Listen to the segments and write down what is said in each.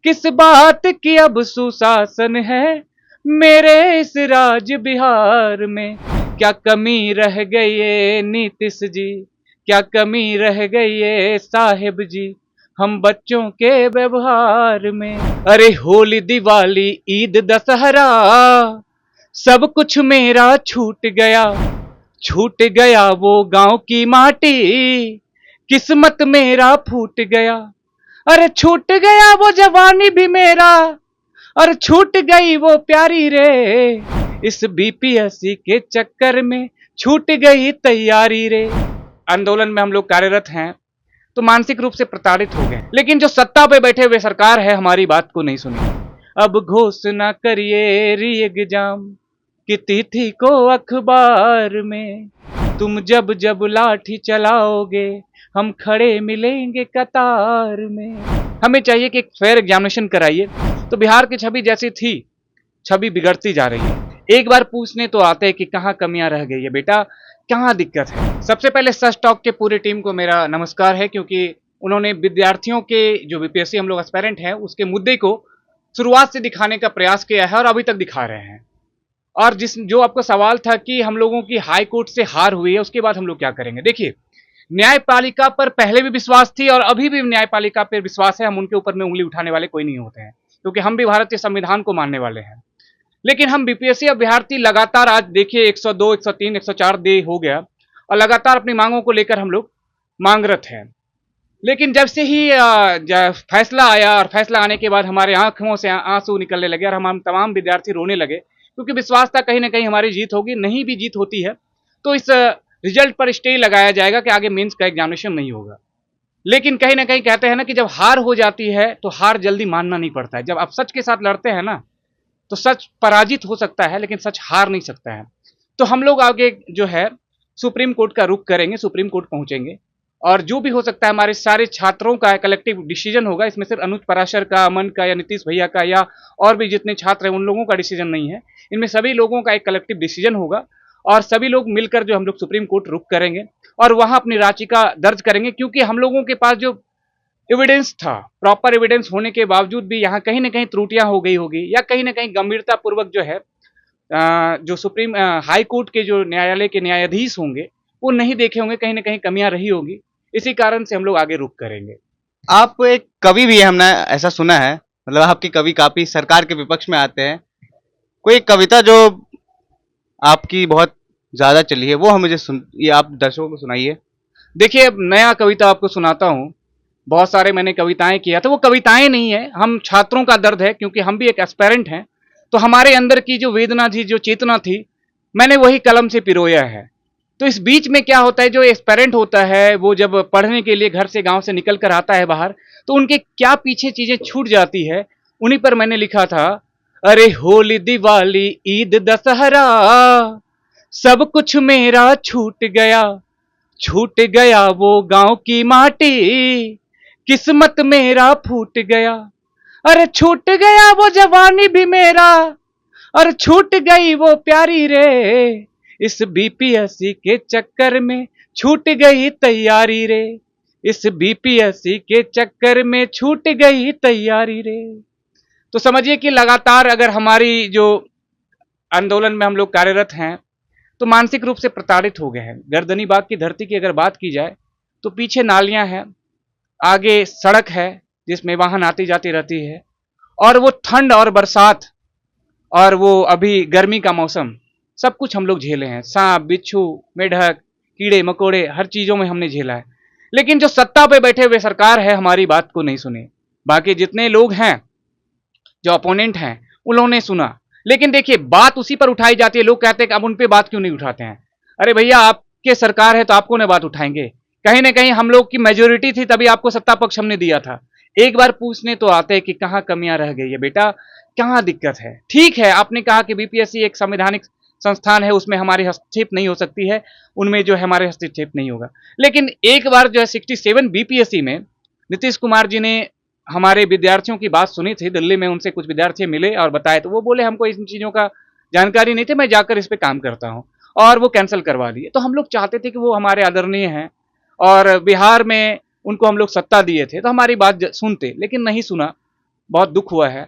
किस बात की अब सुशासन है मेरे इस राज बिहार में। क्या कमी रह गई है नीतीश जी, क्या कमी रह गई है साहेब जी, हम बच्चों के व्यवहार में। अरे होली दिवाली ईद दशहरा सब कुछ मेरा छूट गया, छूट गया वो गांव की माटी, किस्मत मेरा फूट गया। अरे छूट गया वो जवानी भी मेरा, और छूट गई वो प्यारी रे, इस बीपीएससी के चक्कर में छूट गई तैयारी रे। आंदोलन में हम लोग कार्यरत हैं तो मानसिक रूप से प्रताड़ित हो गए, लेकिन जो सत्ता पे बैठे हुए सरकार है हमारी बात को नहीं सुनी। अब घोषणा करिए री एग्जाम की तिथि को अखबार में, तुम जब जब लाठी चलाओगे हम खड़े मिलेंगे कतार में। हमें चाहिए कि एक फेयर एग्जामिनेशन कराइए। तो बिहार की छवि जैसी थी, छवि बिगड़ती जा रही है। एक बार पूछने तो आते हैं कि कहाँ कमियां रह गई है बेटा, कहाँ दिक्कत है। सबसे पहले सच टॉक के पूरी टीम को मेरा नमस्कार है, क्योंकि उन्होंने विद्यार्थियों के जो बीपीएससी हम लोग एस्पायरेंट हैं उसके मुद्दे को शुरुआत से दिखाने का प्रयास किया है और अभी तक दिखा रहे हैं। और जो आपका सवाल था कि हम लोगों की हाई कोर्ट से हार हुई है उसके बाद हम लोग क्या करेंगे, देखिए न्यायपालिका पर पहले भी विश्वास थी और अभी भी न्यायपालिका पर विश्वास है। हम उनके ऊपर में उंगली उठाने वाले कोई नहीं होते हैं, क्योंकि हम भी भारतीय संविधान को मानने वाले हैं। लेकिन हम बीपीएससी अभ्यर्थी लगातार, आज देखिए 102, 103, 104 डे हो गया और लगातार अपनी मांगों को लेकर हम लोग मांगरत हैं। लेकिन जब से ही फैसला आया और फैसला आने के बाद हमारे आंखों से आंसू निकलने लगे और हम तमाम विद्यार्थी रोने लगे, क्योंकि विश्वास था कहीं ना कहीं हमारी जीत होगी। नहीं भी जीत होती है तो इस रिजल्ट पर स्टे लगाया जाएगा कि आगे मेंस का एग्जामिनेशन नहीं होगा। लेकिन कहीं ना कहीं कहते हैं ना कि जब हार हो जाती है तो हार जल्दी मानना नहीं पड़ता है। जब आप सच के साथ लड़ते हैं ना तो सच पराजित हो सकता है लेकिन सच हार नहीं सकता है। तो हम लोग आगे जो है सुप्रीम कोर्ट का रुख करेंगे, सुप्रीम कोर्ट पहुंचेंगे और जो भी हो सकता है हमारे सारे छात्रों का कलेक्टिव डिसीजन होगा। इसमें सिर्फ अनुज पराशर का, अमन का या नीतीश भैया का या और भी जितने छात्र हैं उन लोगों का डिसीजन नहीं है, इनमें सभी लोगों का एक कलेक्टिव डिसीजन होगा और सभी लोग मिलकर जो हम लोग सुप्रीम कोर्ट रुख करेंगे और वहां अपनी याचिका दर्ज करेंगे। क्योंकि हम लोगों के पास जो एविडेंस था, प्रॉपर एविडेंस होने के बावजूद भी यहाँ कहीं ना कहीं त्रुटियां हो गई होगी या कहीं ना कहीं गंभीरता पूर्वक जो है जो सुप्रीम हाई कोर्ट के जो न्यायालय के न्यायाधीश होंगे वो नहीं देखे होंगे, कहीं ना कहीं कमियां रही होगी। इसी कारण से हम लोग आगे रुख करेंगे। आप एक कवि भी है, हमने ऐसा सुना है, मतलब आपकी कवि काफी सरकार के विपक्ष में आते हैं। कोई एक कविता जो आपकी बहुत ज्यादा चली है वो हमें ये आप दर्शकों को सुनाइए। देखिए अब नया कविता आपको सुनाता हूँ। बहुत सारे मैंने कविताएं किया था, वो कविताएं नहीं है, हम छात्रों का दर्द है, क्योंकि हम भी एक एस्पायरेंट हैं। तो हमारे अंदर की जो वेदना थी, जो चेतना थी, मैंने वही कलम से पिरोया है। तो इस बीच में क्या होता है, जो एस्पायरेंट होता है वो जब पढ़ने के लिए घर से, गांव से निकल कर आता है बाहर, तो उनके क्या पीछे चीजें छूट जाती है, उन्हीं पर मैंने लिखा था। अरे होली दिवाली ईद दशहरा सब कुछ मेरा छूट गया, छूट गया वो गांव की माटी, किस्मत मेरा फूट गया। अरे छूट गया वो जवानी भी मेरा, और छूट गई वो प्यारी रे, इस बीपीएससी के चक्कर में छूट गई तैयारी रे, इस बीपीएससी के चक्कर में छूट गई तैयारी रे। तो समझिए कि लगातार अगर हमारी जो आंदोलन में हम लोग कार्यरत हैं तो मानसिक रूप से प्रताड़ित हो गए हैं। गर्दनी बाग की धरती की अगर बात की जाए तो पीछे नालियां हैं, आगे सड़क है जिसमें वाहन आती जाती रहती है, और वो ठंड और बरसात और वो अभी गर्मी का मौसम, सब कुछ हम लोग झेले हैं। सांप, बिच्छू, मेढक, कीड़े मकोड़े, हर चीजों में हमने झेला है। लेकिन जो सत्ता पे बैठे हुए सरकार है हमारी बात को नहीं सुनी। बाकी जितने लोग हैं जो अपोनेंट हैं उन्होंने सुना। लेकिन देखिए बात उसी पर उठाई जाती है, लोग कहते हैं कि अब उन पे बात क्यों नहीं उठाते हैं। अरे भैया आपके सरकार है तो आपको ना बात उठाएंगे, कहीं ना कहीं हम लोग की मेजोरिटी थी तभी आपको सत्ता पक्ष हमने दिया था। एक बार पूछने तो आते हैं कि कहाँ कमियां रह गई है बेटा, कहाँ दिक्कत है। ठीक है आपने कहा कि बीपीएससी एक संवैधानिक संस्थान है, उसमें हमारी हस्तक्षेप नहीं हो सकती है, उनमें जो है हमारे हस्तक्षेप नहीं होगा। लेकिन एक बार जो है 67 बीपीएससी में नीतीश कुमार जी ने हमारे विद्यार्थियों की बात सुनी थी। दिल्ली में उनसे कुछ विद्यार्थी मिले और बताए तो वो बोले हमको इन चीज़ों का जानकारी नहीं थी, मैं जाकर इस पर काम करता हूँ, और वो कैंसिल करवा दिए। तो हम लोग चाहते थे कि वो हमारे आदरणीय हैं और बिहार में उनको हम लोग सत्ता दिए थे तो हमारी बात सुनते, लेकिन नहीं सुना। बहुत दुख हुआ है।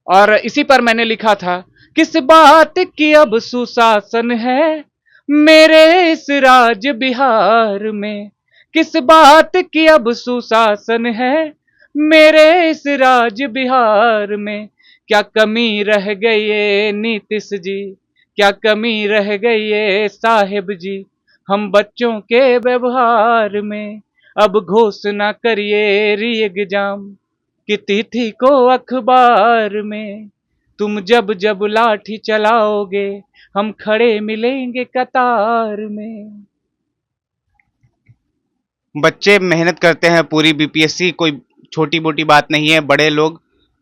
और इसी पर मैंने लिखा था, किस बात की अब सुशासन है मेरे इस राज बिहार में, किस बात की अब सुशासन है मेरे इस राज बिहार में, क्या कमी रह गई है नीतीश जी, क्या कमी रह गई है साहेब जी, हम बच्चों के व्यवहार में, अब घोषणा करिए री एग्जाम की तिथि को अखबार में, तुम जब जब लाठी चलाओगे हम खड़े मिलेंगे कतार में। बच्चे मेहनत करते हैं पूरी, बीपीएससी कोई छोटी मोटी बात नहीं है, बड़े लोग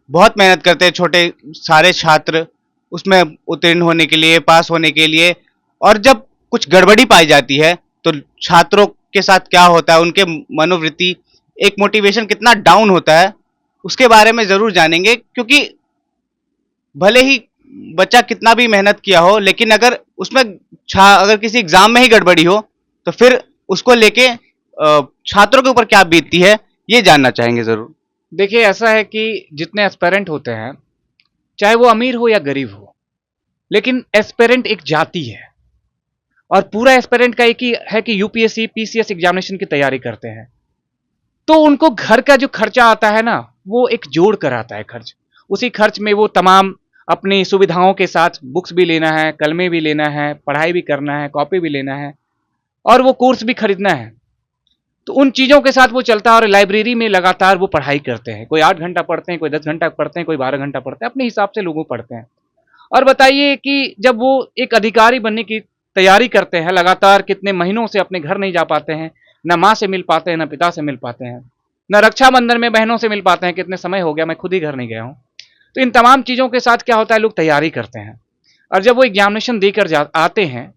बहुत मेहनत करते हैं, छोटे सारे छात्र उसमें उत्तीर्ण होने के लिए, पास होने के लिए। और जब कुछ गड़बड़ी पाई जाती है तो छात्रों के साथ क्या होता है, उनके मनोवृत्ति, एक मोटिवेशन कितना डाउन होता है, उसके बारे में जरूर जानेंगे। क्योंकि भले ही बच्चा कितना भी मेहनत किया हो, लेकिन अगर उसमें अगर किसी एग्जाम में ही गड़बड़ी हो तो फिर उसको लेके छात्रों के ऊपर क्या बीतती है, ये जानना चाहेंगे जरूर। देखिए, ऐसा है कि जितने एस्पिरेंट होते हैं, चाहे वो अमीर हो या गरीब हो, लेकिन एस्पिरेंट एक जाति है और पूरा एस्पिरेंट का एक ही है कि यूपीएससी पीसीएस एग्जामिनेशन की तैयारी करते हैं। तो उनको घर का जो खर्चा आता है ना, वो एक जोड़ कर आता है खर्च। उसी खर्च में वो तमाम अपनी सुविधाओं के साथ बुक्स भी लेना है, कलमें भी लेना है, पढ़ाई भी करना है, कॉपी भी लेना है और वो कोर्स भी खरीदना है। तो उन चीज़ों के साथ वो चलता है और लाइब्रेरी में लगातार वो पढ़ाई करते हैं। कोई 8 घंटा पढ़ते हैं, कोई 10 घंटा पढ़ते हैं, कोई 12 घंटा पढ़ते हैं, अपने हिसाब से लोगों पढ़ते हैं। और बताइए कि जब वो एक अधिकारी बनने की तैयारी करते हैं, लगातार कितने महीनों से अपने घर नहीं जा पाते हैं, न माँ से मिल पाते हैं, न पिता से मिल पाते हैं, न रक्षाबंधन में बहनों से मिल पाते हैं, कितने समय हो गया मैं खुद ही घर नहीं गया हूँ। तो इन तमाम चीज़ों के साथ क्या होता है, लोग तैयारी करते हैं और जब वो एग्जामिनेशन देकर आते हैं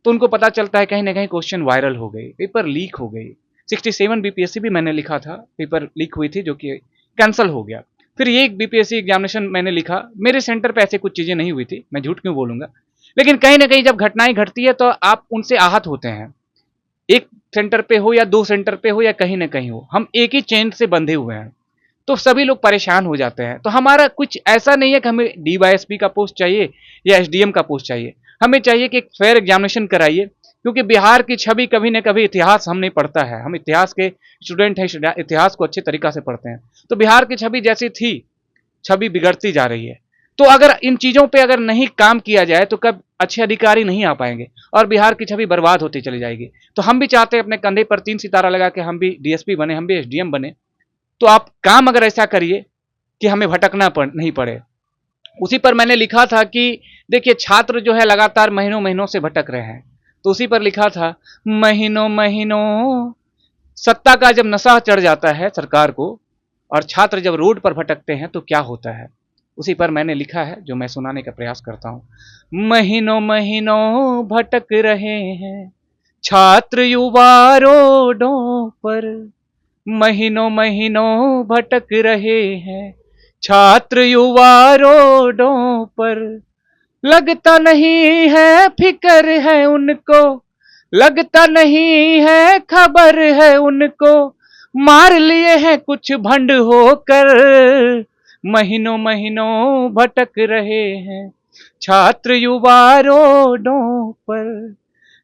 तो उनको पता चलता है कहीं ना कहीं क्वेश्चन वायरल हो गई, पेपर लीक हो गई। 67 बीपीएससी भी मैंने लिखा था, पेपर लीक हुई थी जो कि कैंसिल हो गया। फिर ये एक बीपीएससी एग्जामिनेशन मैंने लिखा, मेरे सेंटर पे ऐसे कुछ चीज़ें नहीं हुई थी, मैं झूठ क्यों बोलूँगा। लेकिन कहीं ना कहीं जब घटनाएं घटती है तो आप उनसे आहत होते हैं। एक सेंटर पे हो या 2 सेंटर पे हो या कहीं ना कहीं हो, हम एक ही चेन से बंधे हुए हैं, तो सभी लोग परेशान हो जाते हैं। तो हमारा कुछ ऐसा नहीं है कि हमें डीवाईएसपी का पोस्ट चाहिए या एसडीएम का पोस्ट चाहिए, हमें चाहिए कि एक फेयर एग्जामिनेशन कराइए। क्योंकि बिहार की छवि कभी न कभी, इतिहास हम नहीं पढ़ता है, हम इतिहास के स्टूडेंट हैं, इतिहास को अच्छे तरीका से पढ़ते हैं। तो बिहार की छवि जैसी थी, छवि बिगड़ती जा रही है। तो अगर इन चीज़ों पे अगर नहीं काम किया जाए तो कब अच्छे अधिकारी नहीं आ पाएंगे और बिहार की छवि बर्बाद होती चली जाएगी। तो हम भी चाहते हैं अपने कंधे पर 3 सितारा लगा के हम भी डीएसपी बने, हम भी एसडीएम बने। तो आप काम अगर ऐसा करिए कि हमें भटकना नहीं पड़े। उसी पर मैंने लिखा था कि देखिए, छात्र जो है लगातार महीनों महीनों से भटक रहे हैं। तो उसी पर लिखा था, महीनों महीनों सत्ता का जब नशा चढ़ जाता है सरकार को और छात्र जब रोड पर भटकते हैं तो क्या होता है। उसी पर मैंने लिखा है, जो मैं सुनाने का प्रयास करता हूं। महीनों महीनों भटक रहे हैं छात्र युवा रोडों पर, महीनों महीनों भटक रहे हैं छात्र युवा रोडों पर, लगता नहीं है फिकर है उनको, लगता नहीं है खबर है उनको, मार लिए हैं कुछ भंड होकर, महीनों महीनों भटक रहे हैं छात्र युवा रोडों पर,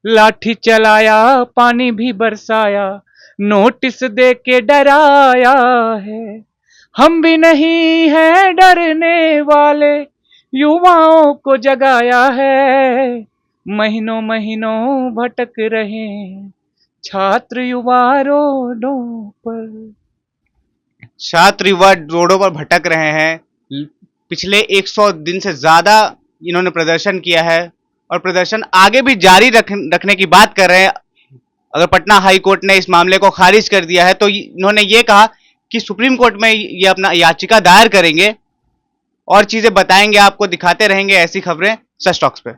लाठी चलाया पानी भी बरसाया, नोटिस दे के डराया है, हम भी नहीं है डरने वाले, युवाओं को जगाया है, महीनों महीनों भटक रहे छात्र युवा रोडों पर। छात्र युवा रोडों पर भटक रहे हैं, पिछले 100 दिन से ज्यादा इन्होंने प्रदर्शन किया है और प्रदर्शन आगे भी जारी रखने की बात कर रहे हैं। अगर पटना हाई कोर्ट ने इस मामले को खारिज कर दिया है तो इन्होंने ये कहा कि सुप्रीम कोर्ट में ये अपना याचिका दायर करेंगे और चीजें बताएंगे, आपको दिखाते रहेंगे ऐसी खबरें सच टॉक्स पे।